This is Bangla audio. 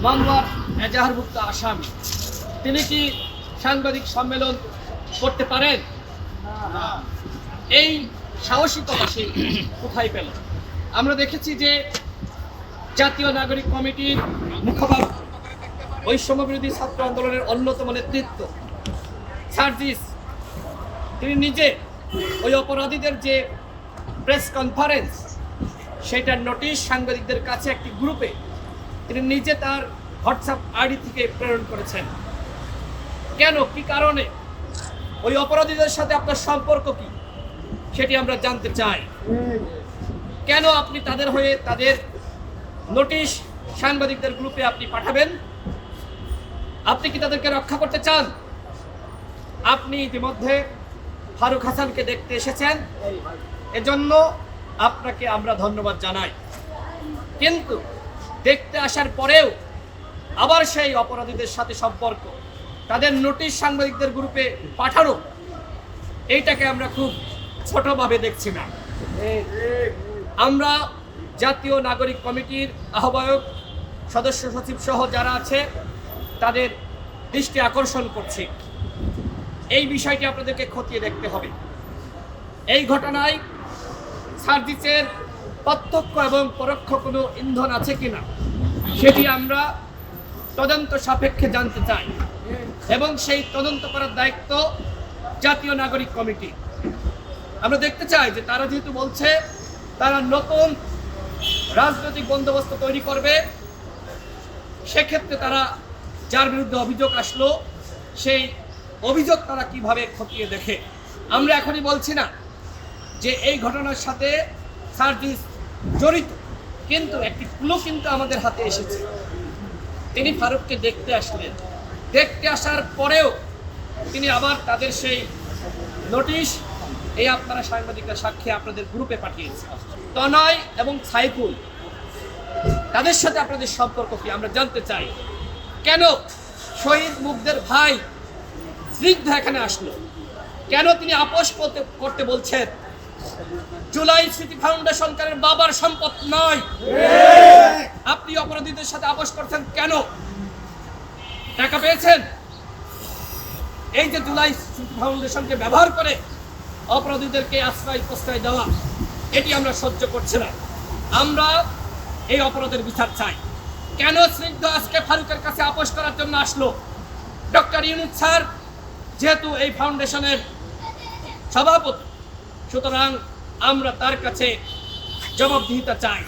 মামলার এজাহারভুক্ত আসামি, তিনি কি সাংবাদিক সম্মেলন করতে পারেন? এই সাহসিকতা সে কোথায় পেল? আমরা দেখেছি যে জাতীয় নাগরিক কমিটির মুখপাত্র, বৈষম্য বিরোধী ছাত্র আন্দোলনের অন্যতম নেতৃত্ব সার্জিস, তিনি নিজে ওই অপরাধীদের যে প্রেস কনফারেন্স, সেটার নোটিশ সাংবাদিকদের কাছে একটি গ্রুপে তিনি নিজে তার হোয়াটসঅ্যাপ আইডি থেকে প্রেরণ করেছেন। কেন, কি কারণে? ওই অপরাধীদের সাথে আপনার সম্পর্ক কি, সেটি আমরা জানতে চাই। কেন আপনি তাদের হয়ে তাদের নোটিশ সাংবাদিকদের গ্রুপে আপনি পাঠাবেন? আপনি কি তাদেরকে রক্ষা করতে চান? আপনি ইতিমধ্যে ফারুক হাসানকে দেখতে এসেছেন, এজন্য আপনাকে আমরা ধন্যবাদ জানাই। কিন্তু দেখতে আসার পরেও আবার সেই অপরাধীদের সাথে সম্পর্ক, তাদের নোটিশ সাংবাদিকদের গ্রুপে পাঠানো, এইটাকে আমরা খুব ছোটভাবে দেখছি না। আমরা জাতীয় নাগরিক কমিটির আহ্বায়ক, সদস্য সচিব সহ যারা আছে তাদের দৃষ্টি আকর্ষণ করছি, এই বিষয়টি আপনাদেরকে খতিয়ে দেখতে হবে। এই ঘটনায় সার্জিসের প্রত্যক্ষ এবং পরোক্ষ কোনো ইন্ধন আছে কিনা সেটি আমরা তদন্ত সাপেক্ষে জানতে চাই, এবং সেই তদন্ত করার দায়িত্ব জাতীয় নাগরিক কমিটি। আমরা দেখতে চাই যে তারা যেহেতু বলছে তারা নতুন রাজনৈতিক বন্দোবস্ত তৈরি করবে, সেক্ষেত্রে তারা যার বিরুদ্ধে অভিযোগ আসলো সেই অভিযোগ তারা কিভাবে খতিয়ে দেখে। আমরা এখনই বলছি না যে এই ঘটনার সাথে সার্জিস জড়িত, কিন্তু একটি ক্লু কিন্তু আমাদের হাতে এসেছে। তিনি ফারুককে দেখতে আসলেন, দেখতে আসার পরেও তিনি আবার তাদের সেই নোটিশ, এই আপনারা সাংবাদিকরা সাক্ষী, আপনাদের গ্রুপে পাঠিয়েছেন। তনয় এবং সাইফুল, তাদের সাথে আপনাদের সম্পর্ক কি আমরা জানতে চাই। কেন শহীদ মুগ্ধের ভাই স্নিগ্ধ এখানে আসলো? কেন তিনি আপোষ করতে বলছেন? জুলাই স্মৃতি ফাউন্ডেশন কারের বাবার সম্পদ নয়। আপনি অপরাধীদের সাথে আপোষ করছেন কেন? টাকা পেয়েছেন? এই যে জুলাই স্মৃতি ফাউন্ডেশনকে ব্যবহার করে অপরাধীদেরকে আশ্রয় প্রশ্রয় দেওয়া, এটি আমরা সহ্য করছি না। আমরা এই অপরাধের বিচার চাই। কেন স্নিগ্ধ আজকে ফারুকের কাছে আপোষ করার জন্য আসলো? ডক্টর ইউনূস স্যার যেহেতু এই ফাউন্ডেশনের সভাপতি, সুতরাং আমরা তার কাছে জবাবদিহিতা চাই।